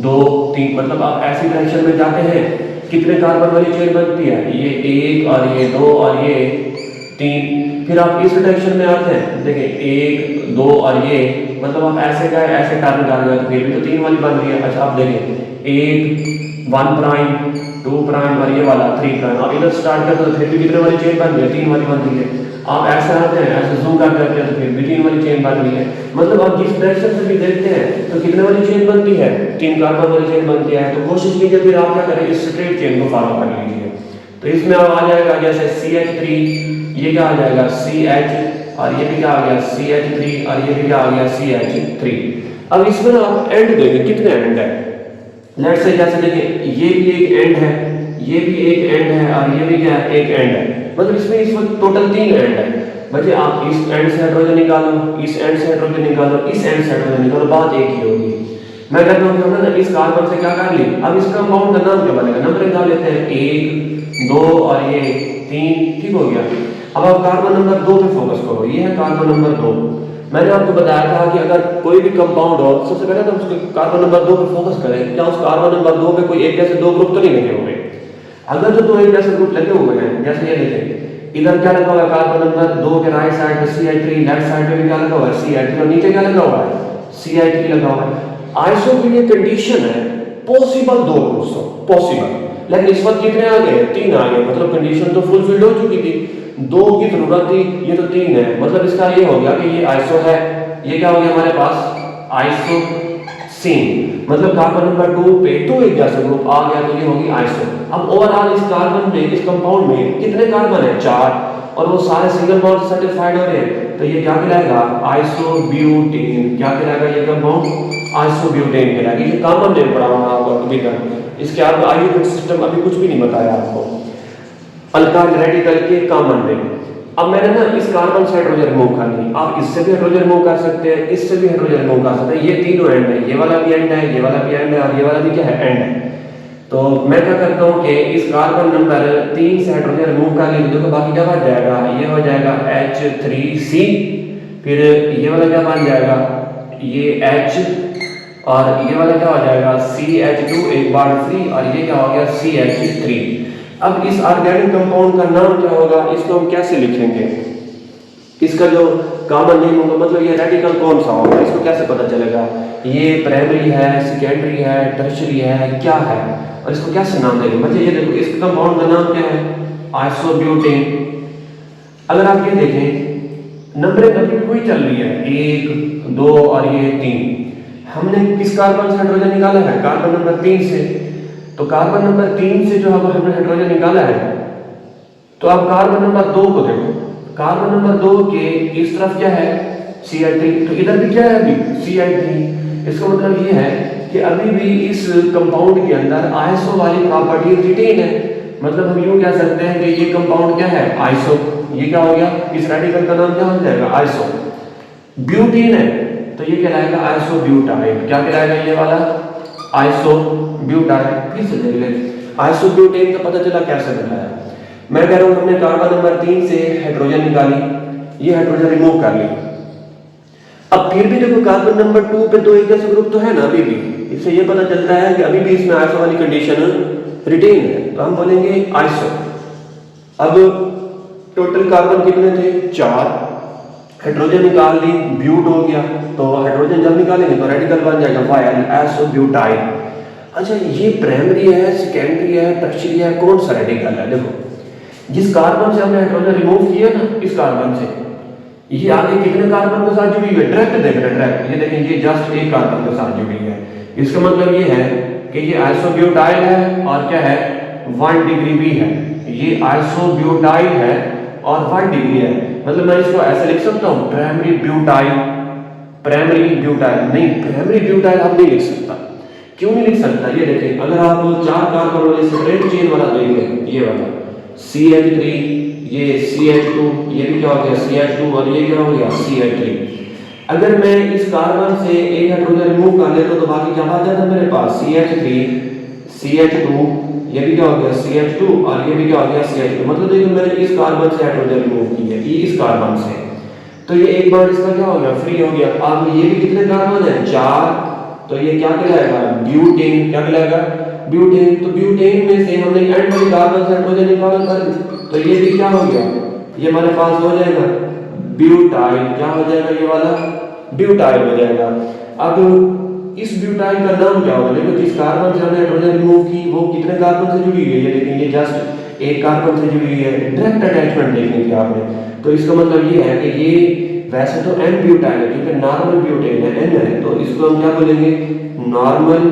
2 3, मतलब आप ऐसी डायरेक्शन में जाते हैं, कितने कार्बन वाली चेन बनती है? ये 1 और ये 2 और ये 3। फिर आप इस डायरेक्शन में आते हैं, देखिए 1 2 और ये, मतलब आप ऐसे का ऐसे टर्न कर रहे हो, तो फिर भी तो 3 वाली बन रही है। अच्छा आप देखें 1 1 प्राइम, 2 प्राइम और ये वाला 3 प्राइम। आप इधर स्टार्ट करते हो तो फिर भी कितने वाली चेन बन रही है? 3 वाली बन रही है। आप ऐसे आते हैं, ऐसे जूम करते हैं, तो फिर भी 3 वाली चेन बन रही है। मतलब आप जिस डायरेक्शन से भी देखते हैं तो कितने वाली चेन बनती है? 3 कार्बन वाली चेन बनती है। तो कोशिश कीजिए फिर आप क्या करें, इस स्ट्रेट चेन को फॉलो कर लीजिए। तो इसमें अब आ जाएगा जैसे CH3, ये क्या आ जाएगा? CH, और ये भी क्या आ गया? CH3, और ये भी क्या आ गया? CH3। अब इसमें ना आप एंड देंगे, कितने एंड है? लेट्स से जैसे देखिए ये भी एक एंड है, ये भी एक एंड है, और ये भी क्या है? एक एंड है। मतलब इसमें इस वक्त टोटल 3 एंड है। बच्चे आप इस एंड से हाइड्रोजन निकालो, इस एंड से हाइड्रोजन निकालो, इस एंड से हाइड्रोजन निकालो, बात एक ही होगी। मैं कहता हूँ कि हमने ना इस कार्बन से क्या कर ली, अब इस कंपाउंड का नाम क्या बनेगा? नंबर डाल लेते हैं, 1 2 और ये 3, ठीक हो गया। अब आप कार्बन नंबर 2 पे फोकस करो, ये है कार्बन नंबर 2। मैंने आपको बताया था कि अगर कोई भी कंपाउंड हो, सबसे पहले तो उसके कार्बन नंबर 2 पे फोकस करें। क्या उस कार्बन नंबर 2 पे कोई एक जैसे 2 ग्रुप तो नहीं लगे हुए? अगर जो 2 एक जैसे ग्रुप लगे हुए हैं, जैसे ये देखें, इधर क्या लगा हुआ है? कार्बन नंबर 2 के राइट साइड पे CH3, लेफ्ट साइड पे भी क्या लगा हुआ है? CH3, और नीचे क्या लगा हुआ है? CH3 लगा हुआ है। आइसो के लिए कंडीशन है पॉसिबल 2 ग्रुप्स हो, पॉसिबल, लेकिन इस वक्त कितने आ गए? 3 आ गए। मतलब कंडीशन तो फुलफिल्ड हो चुकी थी, 2 की जरूरत थी, ये तो 3 है। मतलब इसका ये हो गया कि ये आइसो है। ये क्या हो गया हमारे पास? आइसोसीन। मतलब कार्बन नंबर 2 पे 2 एक जैसा ग्रुप आ गया, तो ये होगी आइसो। अब ओवरऑल इस कार्बन में, इस कंपाउंड में कितने कार्बन है? 4, और वो सारे सिंगल बॉन्ड से सेटिस्फाइड हो रहे हैं, तो ये क्या कहलाएगा? आइसोब्यूटेन। क्या कहलाएगा ये कंपाउंड? आइसोब्यूटेन कहलाएगा। ये कॉमन नेम पड़ा हुआ आपको अभी तक, इसके आप आयुर्वेद सिस्टम अभी कुछ भी नहीं बताया आपको। अल्काइल रेडिकल के कॉमन नेम। अब मैंने ना इस कार्बन से हाइड्रोजन रिमूव कर ली, आप इससे भी हाइड्रोजन रिमूव कर सकते हैं, इससे भी हाइड्रोजन रिमूव कर सकते हैं। ये तीनों एंड है, ये वाला भी एंड है, ये वाला भी एंड है, और ये वाला भी क्या है? एंड है। तो मैं क्या करता हूँ कि इस कार्बन नंबर 3 से हाइड्रोजन रिमूव कर ली, देखो बाकी क्या बच जाएगा? ये हो जाएगा H3C, फिर ये वाला क्या बन जाएगा? ये H, और ये वाला क्या हो जाएगा? CH2, एक बार फ्री, और ये क्या हो गया? CH3। अब इस ऑर्गेनिक कंपाउंड का नाम क्या होगा, इसको हम कैसे लिखेंगे, इसका जो कॉमन नेम होगा, मतलब ये रेडिकल कौन सा होगा, इसको कैसे पता चलेगा ये प्राइमरी है, सेकेंडरी है, टर्शियरी है, क्या है, और इसको कैसे नाम देंगे बच्चे। ये देखो इस कंपाउंड का नाम क्या है, आइसोब्यूटेन। अगर आप ये देखें नंबरिंग अभी वही चल रही है, 1 2 और ये 3। हमने किस कार्बन से हाइड्रोजन निकाला है, कार्बन नंबर 3 से। तो कार्बन नंबर 3 से जो हमने हाइड्रोजन निकाला है, तो अब कार्बन नंबर 2 को देखो, कार्बन नंबर 2 के इस तरफ क्या है, Cl3, तो इधर भी क्या है अभी Cl3। इसका मतलब ये है कि अभी भी इस कंपाउंड के अंदर आइसो वाली प्रॉपर्टी रिटेन है। मतलब हम यूं कह सकते हैं कि ये कंपाउंड क्या है, आइसो। ये क्या हो गया, इस रेडिकल का नाम क्या हो जाएगा, आइसो। ब्यूटेन है तो ये कहलाएगा आइसोब्यूटाइल। क्या कहलाएगा ये वाला, आइसोब्यूटाइल। फिर से देख ले, आइसोब्यूटेन का पता चला कैसे बनाया। मैं कह रहा हूं हमने कार्बन नंबर 3 से हाइड्रोजन निकाली, ये हाइड्रोजन रिमूव कर ली। अब फिर भी देखो कार्बन नंबर 2 पे 2 एक जैसे ग्रुप तो है ना अभी भी, इससे ये पता चलता है कि अभी भी इसमें आइसो वाली कंडीशन रिटेन है, तो हम बोलेंगे आइसो। अब टोटल कार्बन कितने थे, 4, हाइड्रोजन निकाल ली, ब्यूट हो गया, तो हाइड्रोजन जब निकालेंगे तो रेडिकल बन जाएगा वाइल आइसोब्यूटाइल। अच्छा ये प्राइमरी है, सेकेंडरी है, टर्शियरी है, कौन सा रेडिकल है, देखो जिस कार्बन से हमने हाइड्रोजन रिमूव किया ना, इस कार्बन से ये आगे कितने कार्बन के साथ जुड़ी हुई है, डायरेक्ट देख रहे हैं, डायरेक्ट ये देखें ये जस्ट एक कार्बन के साथ जुड़ी है। इसका मतलब ये है कि ये आइसोब्यूटाइल है और क्या है 1 डिग्री भी है, ये आइसोब्यूटाइल है और 1 डिग्री है। मतलब मैं इसको ऐसे लिख सकता हूँ प्राइमरी ब्यूटाइल, प्राइमरी ब्यूटाइल नहीं, प्राइमरी ब्यूटाइल आप नहीं लिख सकता। क्यों नहीं लिख सकता, ये देखें अगर आप 4 कार्बन वाले सेपरेट चेन वाला देखें, ये वाला CH3, ये CH2, ये भी क्या हो गया CH2 और ये क्या हो गया CH3। अगर मैं इस कार्बन से एक हाइड्रोजन रिमूव कर लेता तो बाकी क्या बच जाता मेरे पास CH3 CH2, ये भी क्या हो गया CH2 और ये भी क्या हो गया CH2। मतलब देखो मैंने इस कार्बन से हाइड्रोजन रिमूव की है, ये इस कार्बन से, तो ये एक बार इसका क्या हो गया फ्री हो गया। अब ये भी कितने कार्बन है 4, तो ये क्या कहलाएगा ब्यूटेन। क्या कहलाएगा ब्यूटेन। तो ब्यूटेन में से हमने एंड वाली कार्बन से हाइड्रोजन निकाला कर, तो ये भी क्या हो गया, ये हमारे पास हो जाएगा ब्यूटाइल। क्या हो जाएगा, ये वाला ब्यूटाइल हो जाएगा। अब इस ब्यूटाइल का नाम क्या होगा, देखो जिस कार्बन से हमने हाइड्रोजन रिमूव की वो कितने कार्बन से जुड़ी हुई है, ये देखिए ये जस्ट एक कार्बन से जुड़ी हुई है, डायरेक्ट अटैचमेंट देखने की आपने। तो इसका मतलब ये है कि ये वैसे तो एन ब्यूटाइल है क्योंकि नॉर्मल ब्यूटेन है, एन है, तो इसको हम क्या बोलेंगे नॉर्मल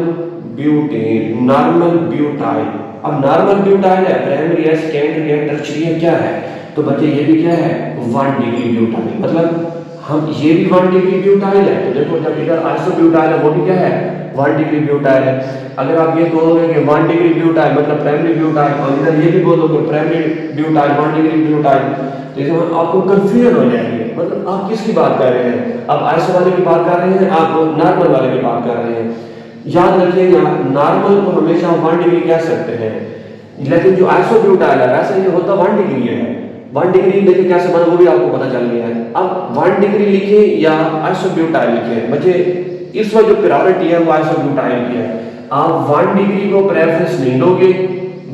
ब्यूटेन, नॉर्मल ब्यूटाइल। अब नॉर्मल ब्यूटाइल है, प्राइमरी है, सेकेंडरी है, टर्शियरी है, क्या है, तो बच्चे ये भी क्या है 1 डिग्री ब्यूटाइल। मतलब हम ये भी 1 डिग्री ब्यूटाइल है, तो देखो जब इधर आइसोब्यूटाइल है वो भी क्या है 1 डिग्री ब्यूटाइल है। अगर आप ये कहोगे कि 1 डिग्री ब्यूटाइल मतलब प्राइमरी ब्यूटाइल, और इधर ये भी बोलोगे प्राइमरी ब्यूटाइल 1 डिग्री ब्यूटाइल, तो इसमें आपको कंफ्यूजन हो जाएगी। मतलब आप किसकी बात कर रहे हैं, आप आइसो वाले की बात कर रहे हैं, आप नॉर्मल वाले की बात कर रहे हैं। याद रखिएगा नॉर्मल को हमेशा 1 डिग्री कह सकते हैं, लेकिन जो आइसोब्यूटाइल है वैसे ये होता 1 डिग्री है। 1 डिग्री देखिए कैसे बना वो भी आपको पता चल गया है। अब 1 डिग्री लिखे या आइसोब्यूटाइल लिखे, बच्चे इस वक्त जो प्रायोरिटी है वो आइसोब्यूटाइल की है। आप 1 डिग्री को प्रेफरेंस नहीं दोगे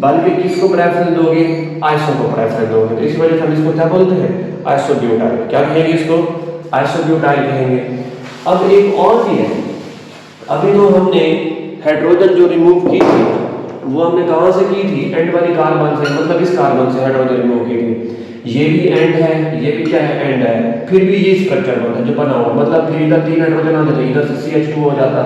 बल्कि किसको प्रेफरेंस दोगे, आइसो को प्रेफरेंस दोगे। तो इस वजह से हम इसको क्या बोलते हैं आइसोब्यूटाइल। क्या कहेंगे इसको आइसोब्यूटाइल कहेंगे। अब एक और भी है, अभी तो हमने हाइड्रोजन जो रिमूव की थी वो हमने कहां से की थी, एंड वाली कार्बन से, मतलब इस कार्बन से हाइड्रोजन रिमूव की थी। ये भी एंड है, ये भी क्या है एंड है, फिर भी ये स्ट्रक्चर बनता है जो बना हुआ, मतलब फिर इधर 3 हाइड्रोजन आते थे, इधर से CH2 हो जाता।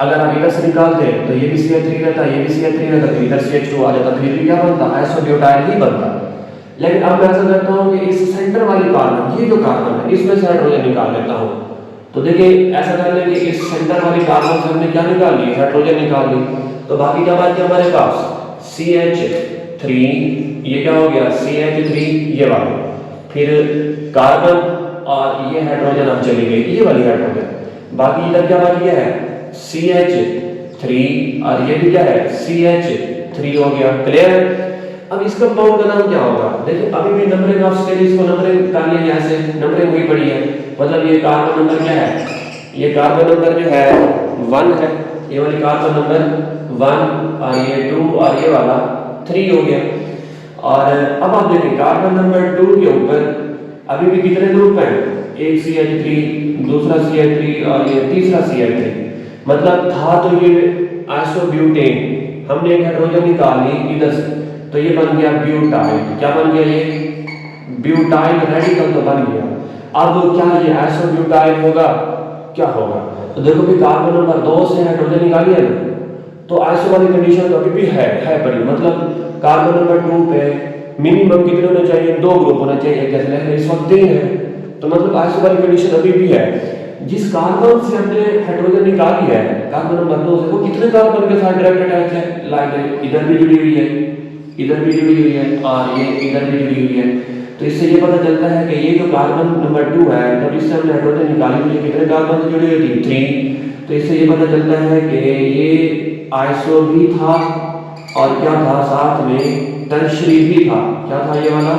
अगर आप इधर से निकालते तो ये भी CH3 रहता, ये भी CH3 रहता, तो इधर CH2 आ जाता, फिर भी क्या बनता आइसोब्यूटाइल ही बनता। लेकिन अब मैं ऐसा करता हूँ कि इस सेंटर वाली कार्बन, ये जो कार्बन है इसमें से हाइड्रोजन निकाल लेता हूँ। तो देखिए ऐसा कर लें कि इस सेंटर वाली कार्बन से हमने क्या निकाल ली, हाइड्रोजन निकाल ली, तो बाकी क्या बच गया हमारे पास CH3, ये क्या हो गया CH3 ये वाला, फिर कार्बन और ये हाइड्रोजन अब चली गई ये वाली हाइड्रोजन, बाकी इधर क्या बच गया है CH3 और ये भी क्या है CH3 हो गया। क्लियर। अब इस कंपाउंड का नाम क्या होगा, देखिए अभी भी नंबरिंग ऑफ स्टेज, इसको नंबरिंग कर लिया ऐसे, नंबरिंग हुई पड़ी है, मतलब ये कार्बन नंबर क्या है, ये कार्बन नंबर जो है 1 है, ये वाली कार्बन नंबर 1 और ये 2 और ये वाला 3 हो गया। और अब आप देखें कार्बन नंबर 2 के ऊपर अभी भी कितने ग्रुप हैं, एक CH3, दूसरा CH3 और ये तीसरा CH3। मतलब था तो ये आइसोब्यूटेन, हमने एक हाइड्रोजन निकाल ली इधर से तो ये बन गया ब्यूटाइल। क्या बन गया, ये ब्यूटाइल रेडिकल तो बन गया। अब क्या ये आइसोब्यूटाइल होगा, क्या होगा? तो देखो भी कार्बन नंबर 2 से हाइड्रोजन निकालिए ना, तो आइसो वाली कंडीशन तो अभी भी है बड़ी। मतलब कार्बन नंबर 2 पे मिनिमम कितने होने चाहिए, 2 ग्रुप होने चाहिए, एक गैस लेकर इस वक्त 3 है, तो मतलब आइसो वाली कंडीशन अभी भी है। जिस कार्बन से हमने हाइड्रोजन निकाली है कार्बन नंबर 2 से, वो कितने कार्बन के साथ डायरेक्ट अटैच है, लाइक इधर भी जुड़ी हुई है, इधर भी जुड़ी हुई है और ये इधर भी जुड़ी हुई है। तो इससे ये पता चलता है कि ये जो कार्बन नंबर 2 है, जब इससे हमने हाइड्रोजन निकाली तो ये कितने कार्बन से जुड़ी हुई थी, 3। तो इससे ये पता चलता है कि ये आइसो भी था और क्या था, साथ में टर्शरी भी था। क्या था ये वाला,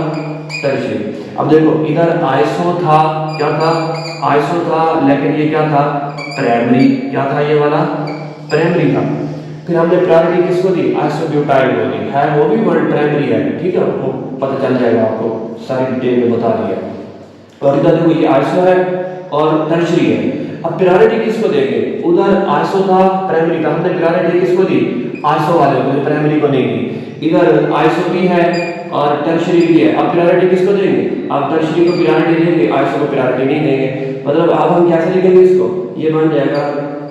टर्शरी। अब देखो इधर आइसो था, क्या था, आइसो था, लेकिन ये क्या था, प्राइमरी। क्या था ये वाला, प्राइमरी था। फिर हमने प्रायोरिटी किसको दी, आइसोब्यूटाइल को दी, है वो भी वर्ड प्राइमरी है, ठीक है, वो पता चल जाएगा आपको, सारी डिटेल में बता दिया। और इधर देखो ये आइसो है और टर्शरी है। अब प्रायोरिटी किसको देंगे, उधर आइसो था, प्राइमरी था, हमने प्रायोरिटी किसको दी, आइसो वाले को, प्राइमरी को नहीं दी। इधर आइसो भी है और टर्शरी भी है, अब प्रायोरिटी किसको देंगे, अब टर्शरी को प्रायोरिटी देंगे, आइसो को प्रायोरिटी नहीं देंगे। मतलब अब हम कैसे लिखेंगे इसको, ये बन जाएगा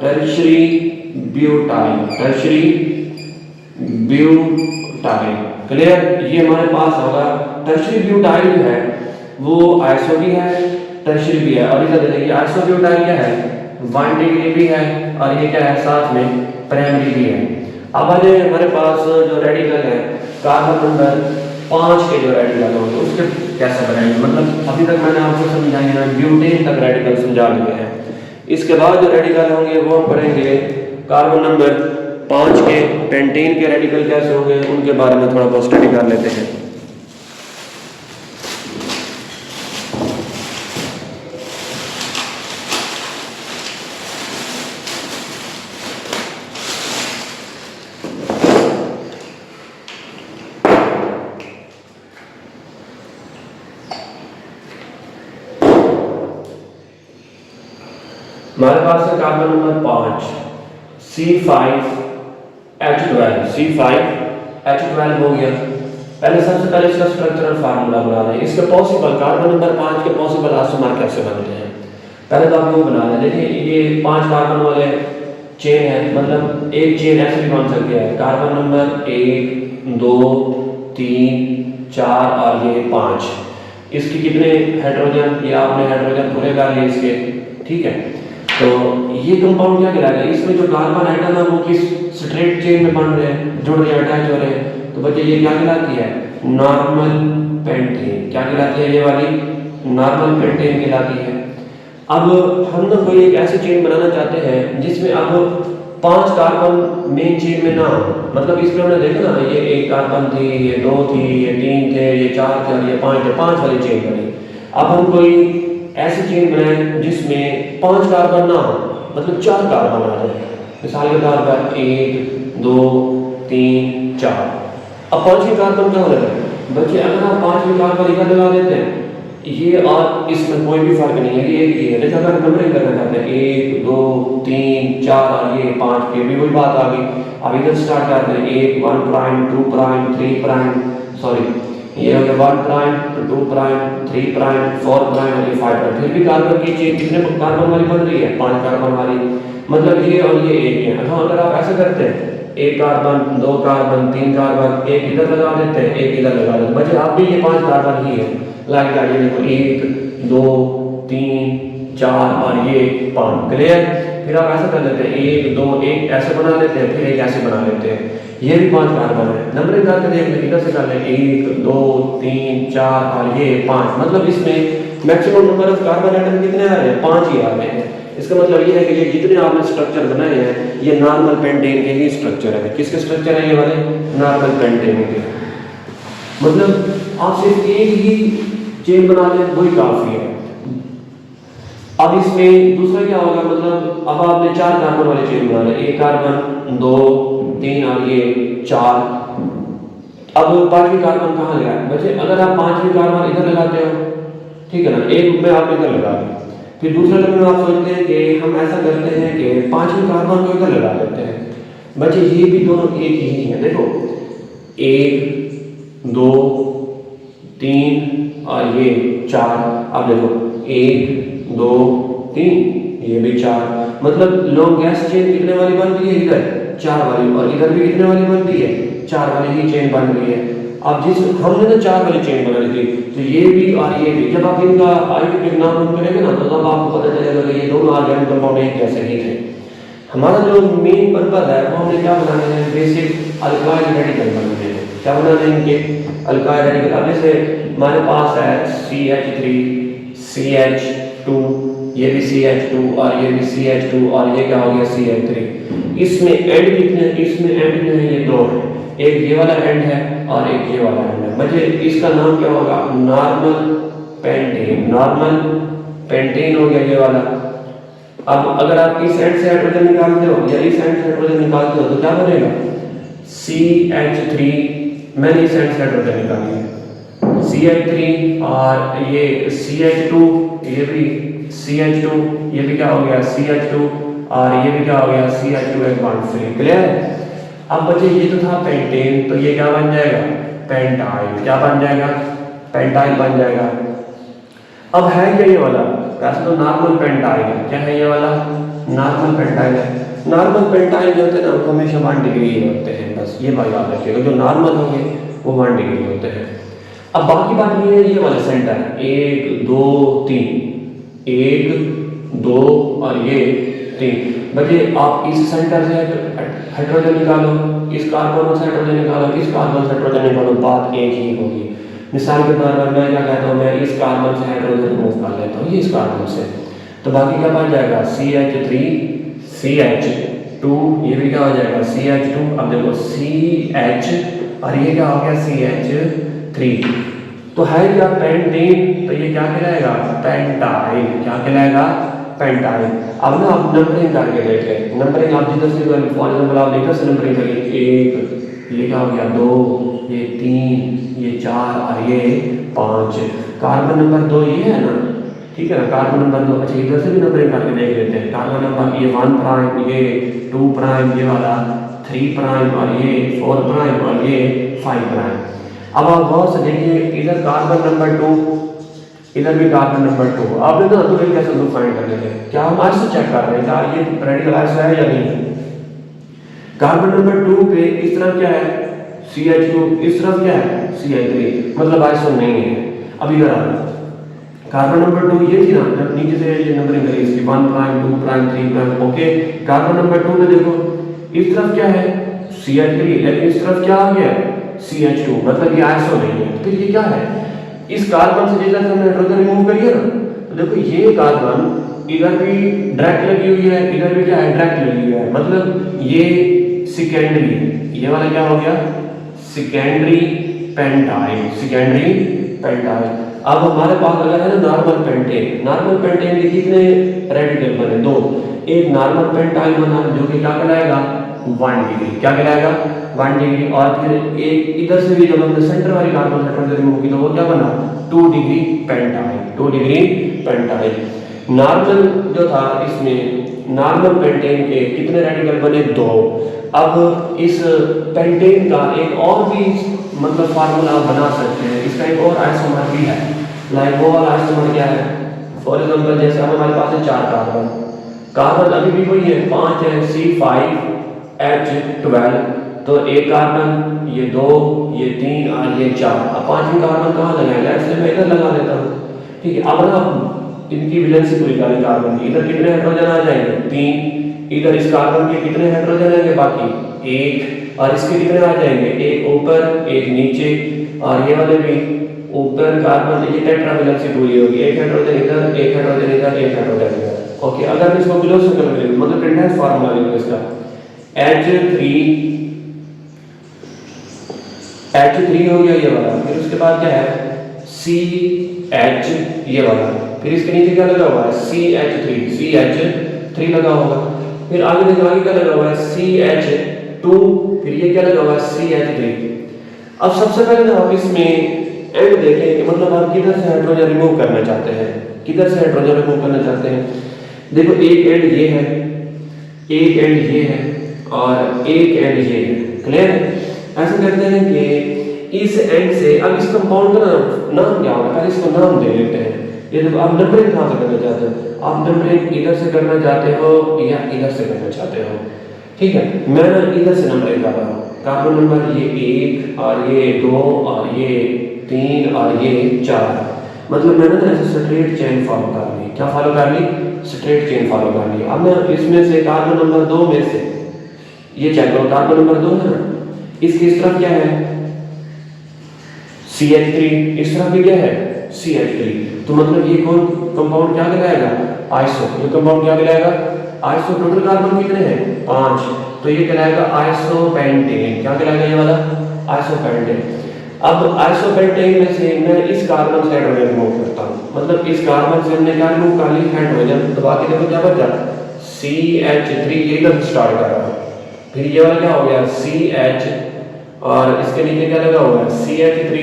tertiary butyl, tertiary butyl. Clear, ये हमारे पास होगा। टर्शरी ब्यूटाइल है वो आइसो भी है, टर्शरी भी है। और इधर देखिए आइसोब्यूटाइल क्या है, 1 डिग्री भी है और ये क्या है, साथ में प्राइमरी भी है। अब आ जाए हमारे पास जो रेडिकल है कार्बन नंबर 5 के जो रेडिकल होंगे उसके कैसे बनाएंगे। मतलब अभी तक मैंने आपको समझाया है, ब्यूटेन तक रेडिकल समझा दिए हैं। इसके बाद जो रेडिकल होंगे वो हम पढ़ेंगे कार्बन नंबर 5 के पेंटेन के रेडिकल कैसे होंगे, उनके बारे में थोड़ा बहुत स्टडी कर लेते हैं। हमारे पास है कार्बन नंबर 5 C5H12, C5H12 हो गया। पहले सबसे पहले इसका स्ट्रक्चरल फार्मूला बना लें। इसके पॉसिबल कार्बन नंबर 5 के पॉसिबल आइसोमर कैसे बनते हैं, पहले तो आप वो बना लें। देखिए ये 5 कार्बन वाले चेन है, मतलब एक चेन ऐसे भी बन सकती है, कार्बन नंबर 1 2 3 4 और ये 5। इसके कितने हाइड्रोजन, ये आपने हाइड्रोजन पूरे कर लिए इसके, ठीक है। तो ये कंपाउंड क्या कहलाएगा, इसमें जो कार्बन आइटम है वो किस स्ट्रेट चेन में बन रहे हैं, जुड़ रहे हैं, अटैच हो रहे हैं। तो बच्चे ये क्या कहलाती है, नॉर्मल पेंटेन। क्या कहलाती है ये वाली, नॉर्मल पेंटेन कहलाती है। अब हम लोग कोई एक ऐसी चेन बनाना चाहते हैं जिसमें अब 5 कार्बन मेन चेन में ना हो। मतलब इसमें हमने देखा ना, ये 1 कार्बन थी, ये 2 थी, ये 3 थे, ये 4 थे और ये 5 थे, 5 वाली चेन बनी। अब हम कोई ऐसी चेन बनाए जिसमें 5 कार्बन ना हो, मतलब 4 कार्बन आ जाए। मिसाल के तौर पर 1 2 3 4। अब 5वीं कार्बन क्या हो जाता है बच्चे, अगर आप 5वीं कार्बन इधर लगा देते हैं, ये और इसमें कोई भी फर्क नहीं है, ये एक ही है। लेकिन अगर नंबरिंग करना चाहते हैं 1 2 3 4 और ये 5 की भी वही बात आ गई। अब इधर स्टार्ट करते हैं 1 प्राइम 2 प्राइम 3 प्राइम, सॉरी ये हो गया 1 प्राइम 2 प्राइम 3 प्राइम 4 प्राइम और ये 5 प्राइम। फिर भी कार्बन की चेन कितने कार्बन वाली बन रही है, 5 कार्बन वाली। मतलब ये और ये एक है। हाँ, अगर आप ऐसे करते हैं 1 कार्बन 2 कार्बन 3 कार्बन, एक इधर लगा देते हैं, एक इधर लगा देते हैं, बच्चे आप भी ये 5 कार्बन ही है। लाइक दैट, ये देखो 1 2 3 4 और ये 5। क्लियर। फिर आप ऐसा कर लेते हैं 1 2 1 ऐसे बना लेते हैं, फिर एक ऐसे बना लेते हैं, ये भी 5 कार्बन है। नंबरिंग करके देख लें, इधर से कर लें 1 2 3 4 और ये 5। मतलब इसमें maximum number of carbon atom कितने आ रहे हैं, 5 ही आ रहे हैं। इसका मतलब ये है कि ये जितने आपने स्ट्रक्चर बनाए हैं ये नॉर्मल पेंटेन के ही स्ट्रक्चर है। किसके स्ट्रक्चर है ये वाले, नॉर्मल पेंटेन के। मतलब आप सिर्फ एक ही चेन बना लें वही काफी है। अब इसमें दूसरा क्या होगा, मतलब अब आपने 4 कार्बन वाले चेन बना ले, 1 कार्बन 2 3 और ये 4, अब पांचवी कार्बन कहाँ लगा बच्चे, अगर आप पांचवी कार्बन इधर लगाते हो, ठीक है ना, एक में आप इधर लगा दें, फिर दूसरे नंबर में आप सोचते हैं कि हम ऐसा करते हैं कि पांचवी कार्बन को इधर लगा देते हैं। बच्चे ये भी दोनों एक ही है, देखो 1 2 3 और ये 4, अब देखो 1 2 3, ये भी 4, मतलब लॉन्गेस्ट चेन कितने वाली बन रही है, इधर 4 वाली, और इधर भी कितने वाली बन रही है, 4 वाली ही चेन बन रही है। अब जिस हमने तो 4 वाली चेन बनाई थी, तो ये भी और ये भी, जब आप इनका आयोनिक नाम करेंगे ना, तो तब आपको पता चलेगा कि ये दोनों ऑर्गेनिक कंपाउंड एक जैसे ही थे। हमारा जो मेन पर्पस है वो हमने क्या बनाने हैं, बेसिक अल्काइल रेडिकल बनाने हैं। क्या बनाने हैं इनके, अल्काइल रेडिकल। अब जैसे हमारे पास है CH3 CH2, ये भी CH2 और ये भी CH2 और ये क्या हो गया CH3। इसमें एंड कितने, इसमें एंड जो है ये 2 है, एक ये वाला एंड है और एक ये वाला एंड है। बच्चे इसका नाम क्या होगा, नॉर्मल पेंटेन, नॉर्मल पेंटेन हो गया ये वाला। अब अगर आप इस एंड से हाइड्रोजन निकालते हो या इस एंड से हाइड्रोजन निकालते हो तो क्या बनेगा, CH3, मैंने इस एंड से हाइड्रोजन निकाली है CH3, और ये CH2, ये भी CH2, ये भी क्या हो गया CH2, और ये भी क्या हो गया CH2 एक बॉन्ड फ्री। क्लियर। अब बच्चे ये तो था पेंटेन, तो ये क्या बन जाएगा, पेंटाइल। क्या बन जाएगा, पेंटाइल बन जाएगा। अब है क्या ये वाला, वैसे तो नॉर्मल पेंटाइल है, क्या है ये वाला, नॉर्मल पेंटाइल है। नॉर्मल पेंटाइल जो होते हैं ना वो हमेशा 1 डिग्री होते हैं, बस ये बात याद रखिएगा, जो नॉर्मल होंगे वो 1 डिग्री होते हैं। अब बाकी बात ये है, ये वाला सेंटर 1 2 3, 1 2 और ये 3। बच्चे आप इस सेंटर से हाइड्रोजन निकालो, इस कार्बन से हाइड्रोजन निकालो, इस कार्बन से हाइड्रोजन निकालो, बात एक ही होगी। मिसाल के तौर पर मैं क्या कहता हूँ, मैं इस कार्बन से हाइड्रोजन रिमूव कर लेता हूँ, ये इस कार्बन से, तो बाकी क्या बन जाएगा CH3 CH2, ये भी क्या हो जाएगा CH2। अब देखो CH और ये क्या हो गया CH3, तो है क्या पेंटेन, तो ये क्या कहलाएगा, पेंटाइल। क्या कहलाएगा, पेंटाइल। अब ना आप नंबरिंग करके देख लें, नंबरिंग आप जिधर से फॉर एग्जाम्पल आप इधर से नंबरिंग करिए, 1, ये क्या हो गया 2, ये 3, ये 4 और ये 5। कार्बन नंबर 2 ये है ना, ठीक है ना, कार्बन नंबर 2। अच्छा इधर से भी नंबरिंग करके देख लेते हैं, कार्बन नंबर ये 1 प्राइम, ये 2 प्राइम, ये वाला 3 प्राइम और ये 4 प्राइम और ये 5 प्राइम। अब आप गौर से देखिए, इधर कार्बन नंबर 2, इधर भी कार्बन नंबर 2। आप ना तो कैसे लोग फाइंड कर लेते हैं, क्या हम आज से चेक कर रहे हैं क्या ये रेडिकल आइसो है या नहीं है। कार्बन नंबर 2 पे इस तरफ क्या है CH2, इस तरफ क्या है CH3, मतलब आइसो नहीं है। अब इधर आ कार्बन नंबर 2 ये थी ना, जब नीचे से ये नंबरिंग करी इसकी 1 prime 2 prime 3 prime, okay. Carbon number 2 में देखो इस तरफ क्या है CH3, लेकिन इस तरफ क्या आ गया CH2, मतलब ये आइसो नहीं है। फिर ये क्या है, इस कार्बन से जैसे हमने हाइड्रोजन रिमूव करिए ना, तो देखो ये कार्बन इधर भी डायरेक्ट लगी हुई है, इधर भी क्या है डायरेक्ट लगी हुई है, मतलब ये सेकेंडरी, ये वाला क्या हो गया सेकेंडरी पेंटाइल, सेकेंडरी पेंटाइल। अब हमारे पास अगर है ना नॉर्मल पेंटेन, नॉर्मल पेंटेन के कितने रेडिकल बने, 2। एक नॉर्मल पेंटाइल बना जो कि क्या कहलाएगा 1 डिग्री, क्या कहलाएगा 1 डिग्री, और फिर एक इधर से भी जब हमने सेंटर वाली कार्बन हाइड्रोजन रिमूव की तो वो क्या बना 2 degree pentyl, 2 degree pentyl. Normal जो था इसमें नॉर्मल पेंटेन के कितने रेडिकल बने 2। अब इस पेंटेन का एक और भी मतलब फार्मूला आप बना सकते हैं, इसका एक और आइसोमर भी है, लाइक वो वाला आइसोमर क्या है, फॉर एग्जांपल जैसे अब हमारे पास है 4 कार्बन, कार्बन अभी भी वही है 5 है C5H12, तो एक कार्बन ये 2 ये 3 और ये 4। अब 5वीं कार्बन कहाँ लगाएगा, इसलिए मैं इधर लगा देता हूँ, ठीक है। अब ना इनकी वैलेंसी पूरी करें कार्बन की, इधर कितने हाइड्रोजन आ जाएंगे 3, इधर इस कार्बन के कितने हाइड्रोजन आएंगे बाकी 1, और इसके कितने आ जाएंगे एक ऊपर एक नीचे, और ये वाले भी ऊपर कार्बन, ये टेट्रा वैलेंसी पूरी होगी, एक हाइड्रोजन इधर एक हाइड्रोजन इधर एक हाइड्रोजन इधर, ओके। अगर मैं इसको बिलो से कर लें मतलब कंडेंस फार्मूला लिखो इसका H3 हो गया ये वाला, फिर उसके बाद क्या है CH ये वाला, फिर इसके नीचे क्या लगा हुआ है CH3 लगा होगा, फिर आगे देखो आगे क्या लगा हुआ है CH2, फिर ये क्या लगा हुआ है CH3। अब सबसे पहले ना आप इसमें एंड देखें कि मतलब आप किधर से हाइड्रोजन रिमूव करना चाहते हैं, किधर से हाइड्रोजन रिमूव करना चाहते हैं। देखो एक एंड ये है, एक एंड ये है और एक एंड ये है। क्लियर है? ऐसा करते हैं कि इस एंड से अब इस कंपाउंड का नाम क्या होगा, पहले इसको नाम दे लेते हैं। ये देखो आप नंबरिंग कहाँ से करना चाहते हो, आप नंबरिंग इधर से करना चाहते हो या इधर से करना चाहते हो। ठीक है, मैं ना इधर से नंबरिंग कर रहा हूँ। कार्बन नंबर ये 1 और ये 2 और ये 3 और ये 4, मतलब मैंने ना ऐसे स्ट्रेट चेन फॉलो कर ली। क्या फॉलो कर ली? स्ट्रेट चेन फॉलो कर ली। अब मैं इसमें से कार्बन नंबर 2 में से ये चेक करो, कार्बन नंबर 2 है ना, इसकी इस तरफ क्या है CH3, इस तरफ भी क्या है CH3। तो मतलब ये कौन कंपाउंड क्या कहलाएगा? आइसो। ये कंपाउंड क्या कहलाएगा? आइसो। टोटल कार्बन कितने हैं? 5, तो ये कहलाएगा आइसोपेंटेन। क्या कहलाएगा ये वाला? आइसोपेंटेन। अब आइसोपेंटेन में से मैं इस कार्बन से हाइड्रोजन रिमूव करता हूँ, मतलब इस कार्बन से हमने क्या रिमूव कर ली? हाइड्रोजन। तो बाकी देखो क्या बचा? CH3, ये इधर स्टार्ट कर रहा हूँ, फिर ये वाला क्या हो गया CH और इसके नीचे क्या लगा हुआ है CH3,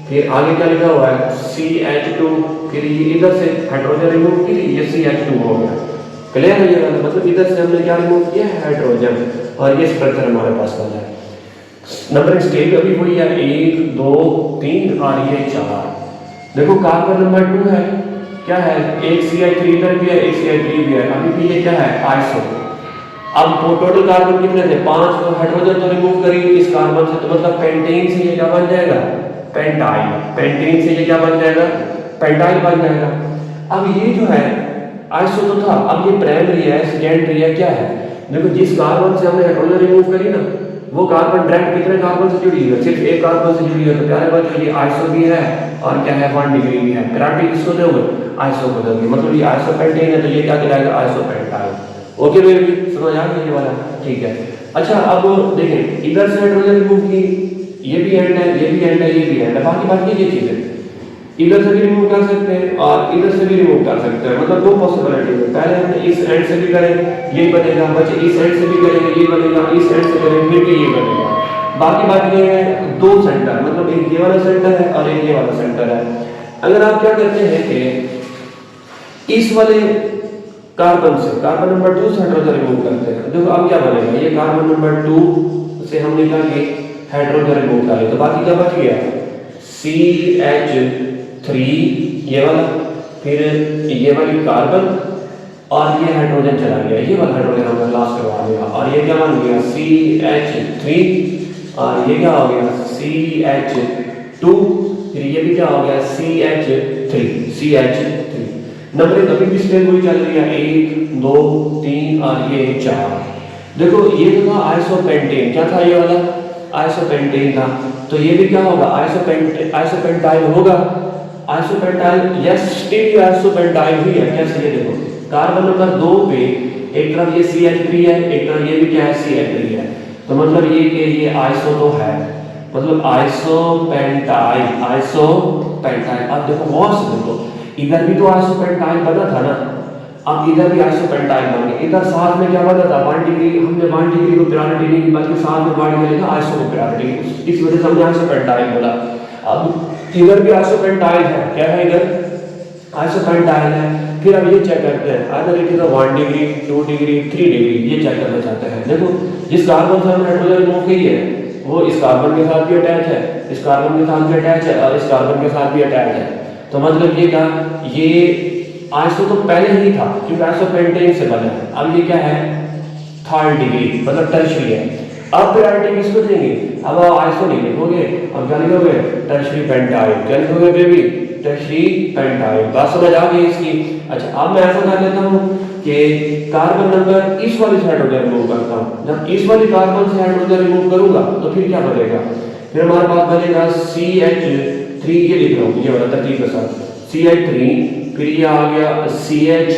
फिर आगे क्या लिखा हुआ है CH2, फिर ये इधर से हाइड्रोजन रिमूव की, ये CH2 हो गया। क्लियर है ये वाला? मतलब इधर से हमने क्या रिमूव किया? हाइड्रोजन, और ये स्ट्रक्चर हमारे पास बना है। नंबरिंग स्केल अभी वही है 1 2 3 और ये 4। देखो कार्बन नंबर 2 है, क्या है? एक CH3 इधर भी है, एक CH3 भी है, अभी भी ये क्या है? आइसो। अब टोटल कार्बन कितने थे? 5, तो हाइड्रोजन तो रिमूव करी इस कार्बन से, तो मतलब पेंटेन से ये क्या बन जाएगा? पेंटाइल। पेंटेन से ये क्या बन जाएगा? पेंटाइल बन जाएगा। अब ये जो है आइसो तो था, अब ये प्राइमरी है, सेकेंडरी है, क्या है? देखो जिस कार्बन से हमने हाइड्रोजन रिमूव करी ना, वो कार्बन डायरेक्ट कितने कार्बन से जुड़ी है? सिर्फ एक कार्बन से जुड़ी है। तो प्यारे बच्चों ये आइसो भी है और क्या है? 1 डिग्री भी है। प्रायोरिटी किसको दोगे? आइसो को दोगे, मतलब ये आइसोपेंटेन है, तो ये क्या कहलाएगा? आइसोपेंटाइल। ओके बेबी, समझ आ गया ये वाला? ठीक है। अच्छा अब देखें, इधर से हाइड्रोजन रिमूव की, ये भी एंड है, ये भी एंड है, ये भी एंड है, बाकी ये चीजें इधर से भी रिमूव कर सकते हैं और इधर से भी रिमूव कर सकते हैं, मतलब 2 पॉसिबिलिटी है। पहले हम इस एंड से भी करें, ये बनेगा, बच्चे इस एंड से भी करेंगे, ये बनेगा, इस एंड से करें, फिर भी ये बनेगा। बाकी ये है 2 सेंटर, मतलब एक ये वाला सेंटर है और एक ये वाला सेंटर है। अगर आप क्या करते हैं कि इस वाले कार्बन से, कार्बन नंबर 2 से हाइड्रोजन रिमूव करते हैं, देखो अब क्या बनेगा? ये कार्बन नंबर 2 से हमने क्या किया? हाइड्रोजन रिमूव कर लिया, तो बाकी क्या बच गया? CH3 ये वाला, फिर ये वाली कार्बन और ये हाइड्रोजन चला गया, ये वाला हाइड्रोजन हमने लास्ट करवा दिया, और ये क्या बन गया? CH3 और ये क्या हो गया? CH2, फिर ये भी क्या हो गया? CH3। नंबरिंग अभी भी स्केल वही चल रही है 1 2 3 और ये 4। देखो ये तो था आइसोपेंटेन, क्या था ये वाला? आइसोपेंटेन था, तो ये भी क्या होगा? आइसोपेंटाइल होगा। आइसोपेंटाइल, यस, स्टिल आइसोपेंटाइल ही है। कैसे? ये देखो कार्बन नंबर 2 पे एक तरफ ये CH3 है, एक तरफ ये भी क्या है? CH3 है, तो मतलब ये कि ये आइसो तो है, मतलब आइसोपेंटाइल। अब देखो गौर से देखो, इधर भी तो आइसोपेंटाइल बना था ना, अब इधर भी आइसोपेंटाइल बन गया। इधर साथ में क्या बना था? 1 डिग्री। हमने 1 डिग्री को प्रायोरिटी नहीं दी, बल्कि साथ में 1 डिग्री का आइसो को प्रायोरिटी, इस वजह से हमने आइसोपेंटाइल बोला। अब इधर भी आइसोपेंटाइल है, क्या है? इधर आइसोपेंटाइल है। फिर अब ये चेक करते हैं, अगर it is 1 degree 2 degree 3 degree, ये चेक करना चाहते हैं। देखो जिस कार्बन से हमने हाइड्रोजन रिमूव की है, वो इस कार्बन के साथ भी अटैच है, इस कार्बन के साथ भी अटैच है और इस कार्बन के साथ भी अटैच है। तो मतलब ये क्या? ये आइसो तो पहले ही था, क्योंकि आइसोपेंटेन से बना है। अब ये क्या है? 3rd डिग्री, मतलब टर्शियरी है। अब प्रायोरिटी किसको देंगे? अब आप आइसो नहीं लिखोगे, अब क्या लिखोगे? Tertiary pentyl. क्या लिखोगे बेबी? Tertiary pentyl. बात समझ आ गई इसकी? अच्छा अब मैं ऐसा कर लेता हूँ कि कार्बन नंबर इस वाली से हाइड्रोजन रिमूव करता हूँ। जब इस वाली कार्बन से हाइड्रोजन रिमूव करूंगा तो फिर क्या बनेगा? फिर हमारे पास बनेगा CH3, ये लिख रहा हूँ ये वाला तरतीब के साथ, CH3, फिर ये आ गया CH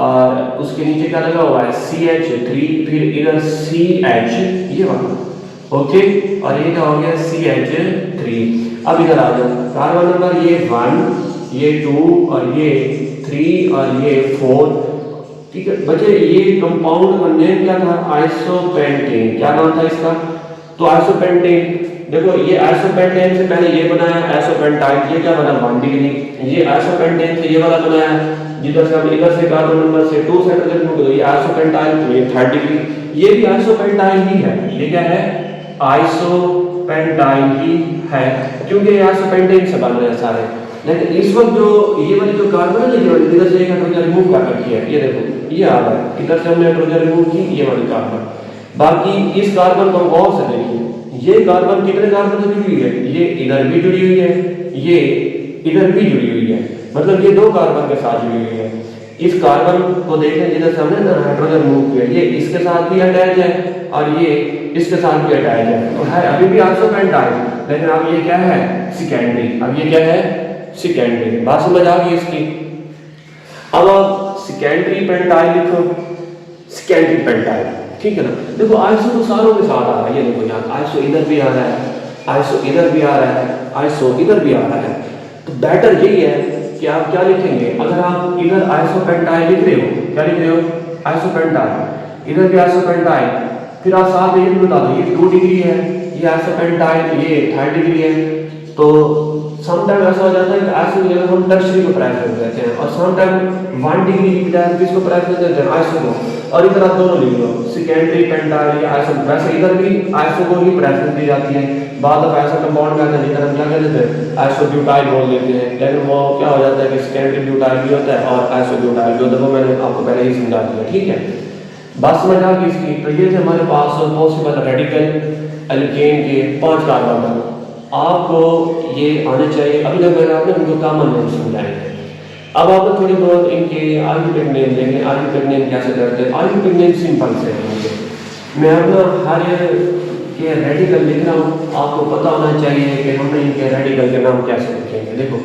और उसके नीचे क्या लगा हुआ है? CH3, फिर इधर CH, ये वाला, ओके, और ये क्या हो गया? CH3। अब इधर आ जाओ, कार्बन नंबर ये 1, ये 2 और ये 3 और ये 4, ठीक है बच्चे। ये कंपाउंड का नेम क्या था? आइसोपेंटेन। क्या नाम था इसका? तो आइसोपेंटेन। देखो ये आइसोपेंटेन से पहले ये बनाया आइसोपेंटाइल, ये क्या बना 1 डिग्री। ये आइसोपेंटेन से ये वाला बनाया, जिधर से हम इधर से कार्बन नंबर से 2 से हाइड्रोजन को, ये आइसोपेंटाइल, तो ये 3 डिग्री। ये भी आइसोपेंटाइल ही है, ये क्या है आइसोपेंटाइल ही है, क्योंकि ये आइसोपेंटेन से बन रहे हैं सारे। लेकिन इस वक्त जो ये वाली जो कार्बन है, ये वाली इधर से एक हाइड्रोजन रिमूव कर रखी है, ये देखो ये आ रहा है, इधर से हमने हाइड्रोजन रिमूव की, ये वाली कार्बन। बाकी इस कार्बन को गौर से देखिए, ये कार्बन कितने कार्बन से जुड़ी हुई है, ये इधर भी जुड़ी हुई है, ये इधर भी जुड़ी हुई है, मतलब ये 2 कार्बन के साथ जुड़ी हुई है। इस कार्बन को देखें जिधर से हमने ना हाइड्रोजन रिमूव किया, ये इसके साथ भी अटैच है और ये इसके साथ भी अटैच है, तो है अभी भी आइसोपेंटाइल, लेकिन अब ये क्या है सेकेंडरी। अब ये क्या है सेकेंडरी। बात समझ आ गई इसकी। अब आप सेकेंडरी पेंटाइल लिखो, सेकेंडरी पेंटाइल, ठीक है ना। देखो आइसो तो सारों के साथ आ रहा है, ये देखो यहाँ आइसो इधर भी आ रहा है, आइसो इधर भी आ रहा है, आइसो इधर भी आ रहा है। तो बेटर यही है कि आप क्या लिखेंगे, अगर आप इधर आइसोपेंटाइल लिख रहे हो, क्या लिख रहे हो आइसोपेंटाइल, इधर भी आइसोपेंटाइल, फिर आप साथ में ये बता दो ये 2 डिग्री है, ये आइसोपेंटाइल, ये 3 डिग्री है। तो समटाइम ऐसा हो जाता है कि आइसो की जगह हम टर्शरी को प्रेफरेंस देते हैं, और समटाइम 1 डिग्री की बजाय किसको प्रेफरेंस देते हैं आइसो को, और इधर आप दोनों लिख लो सेकेंडरी पेंटाइल या आइसो। वैसे इधर भी आइसो को ही प्रेफरेंस दी जाती है, बाद ऑफ आइसो कंपाउंड का इधर हम क्या कर देते हैं आइसोब्यूटाइल बोल देते हैं, लेकिन वो क्या हो जाता है कि सेकेंडरी ब्यूटाइल भी होता है और आइसोब्यूटाइल भी होता है, वो मैंने आपको पहले ही समझा दिया, ठीक है। बात समझ आ गई इसकी। तो ये थे हमारे पास पॉसिबल रेडिकल एल्केन के 5 कार्बन, आपको ये आने चाहिए। अभी तक मैंने आपने उनको कॉमन नेम समझाए हैं। अब आप थोड़ी बहुत इनके आयुर्वेदिक नेम देंगे, आयुर्वेदिक नेम कैसे करते हैं। आयुर्वेदिक नेम सिंपल से होंगे, मैं अपना हर के रेडिकल लिख रहा हूँ, आपको पता होना चाहिए कि हमने इनके रेडिकल के नाम कैसे लिखेंगे। देखो